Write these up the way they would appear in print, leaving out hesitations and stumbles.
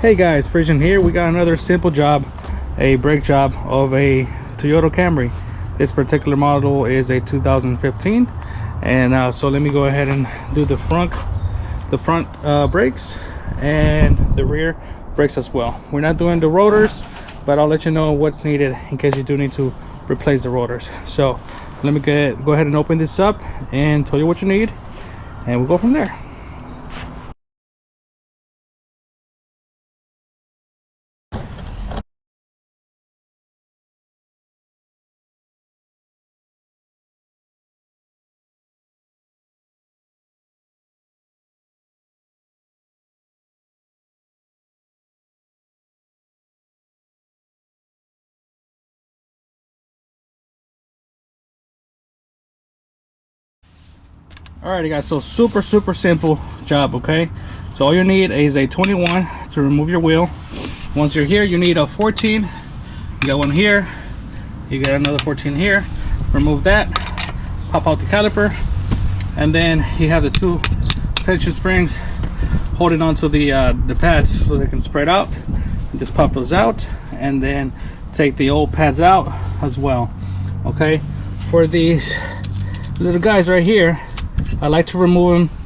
Hey guys, Frisian here. We got another simple job, a brake job of a Toyota Camry. This particular model is a 2015, and so let me go ahead and do the front brakes and the rear brakes as well. We're not doing the rotors, but I'll let you know what's needed in case you do need to replace the rotors. So let me go ahead and open this up and tell you what you need, and we'll go from there. Alrighty guys, so super simple job. Okay, so all you need is a 21 to remove your wheel. Once you're here, you need a 14. You got one here, you got another 14 here. Remove that, pop out the caliper, and then you have the two tension springs holding onto the pads so they can spread out. You just pop those out and then take the old pads out as well. Okay, for these little guys right here, I like to remove them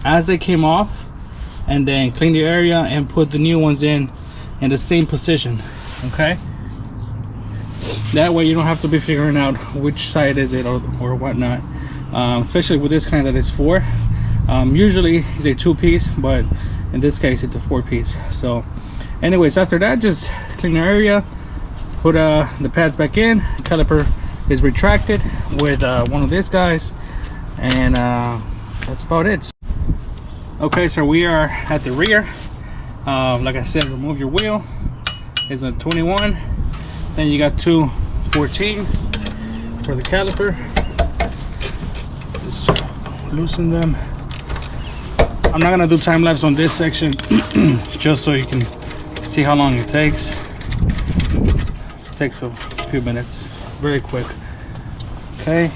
as they came off and then clean the area and put the new ones in the same position. Okay, that way you don't have to be figuring out which side is it or whatnot, especially with this kind that is 4. Usually it's a 2-piece, but in this case it's a 4-piece. So anyways, after that, just clean the area, put the pads back in. The caliper is retracted with one of these guys, and that's about it. Okay, so we are at the rear. Like I said, remove your wheel. It's a 21. Then you got two 14s for the caliper. Just loosen them. I'm not gonna do time lapse on this section just so you can see how long it takes. It takes a few minutes, very quick. Okay.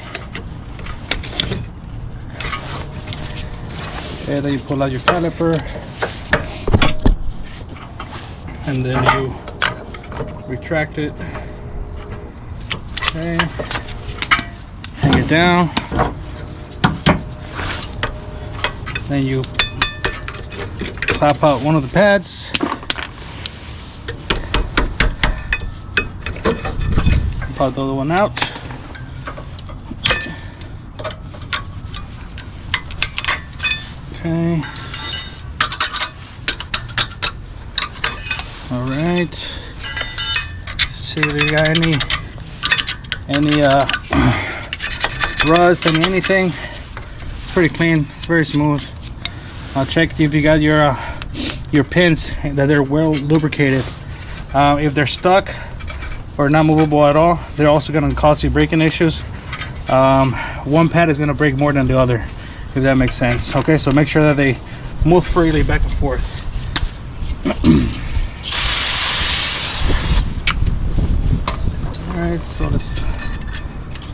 And then you pull out your caliper, and then you retract it. Okay, hang it down. Then you pop out one of the pads. Pop the other one out. Okay. All right. Let's see if we got any rust and anything. It's pretty clean, very smooth. I'll check if you got your pins that they're well lubricated. If they're stuck or not movable at all, they're also going to cause you braking issues. One pad is going to break more than the other, if that makes sense. Okay, so make sure that they move freely back and forth. All right, so let's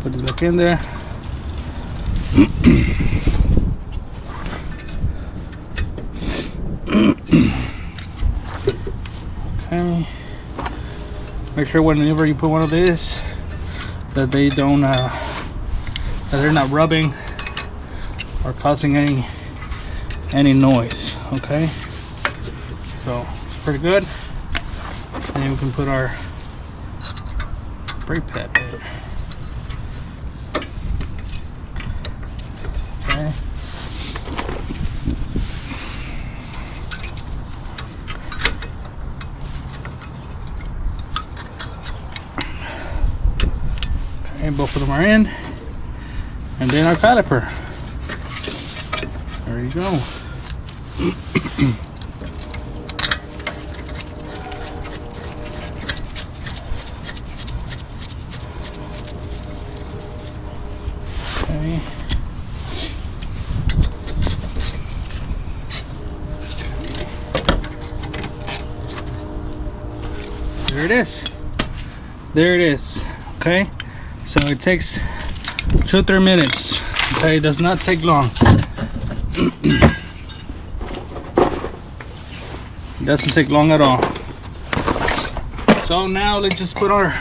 put this back in there. Okay, make sure whenever you put one of these that they don't that they're not rubbing or causing any noise. Okay, so it's pretty good. And then we can put our brake pad in. Okay. Okay, both of them are in, and then our caliper. There you go. Okay. There it is. There it is. Okay. So it takes 2-3 minutes. Okay, it does not take long. Doesn't take long at all. So now let's just put our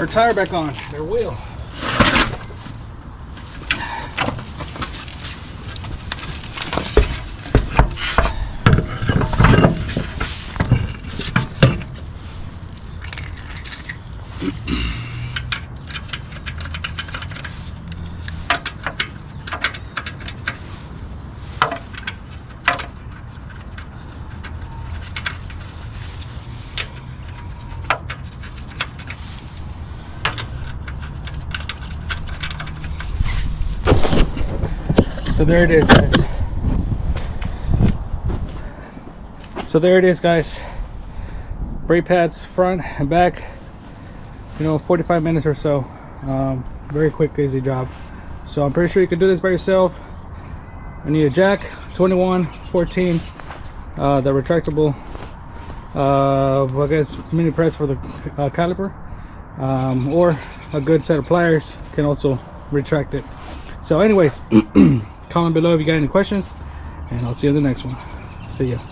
tire back on, their wheel. So there it is, guys. So there it is, guys. Brake pads front and back, you know, 45 minutes or so. Very quick, easy job. So I'm pretty sure you can do this by yourself. I need a jack, 21, 14, the retractable, I guess mini press for the caliper, or a good set of pliers can also retract it. So anyways, comment below if you got any questions, and I'll see you in the next one. See ya.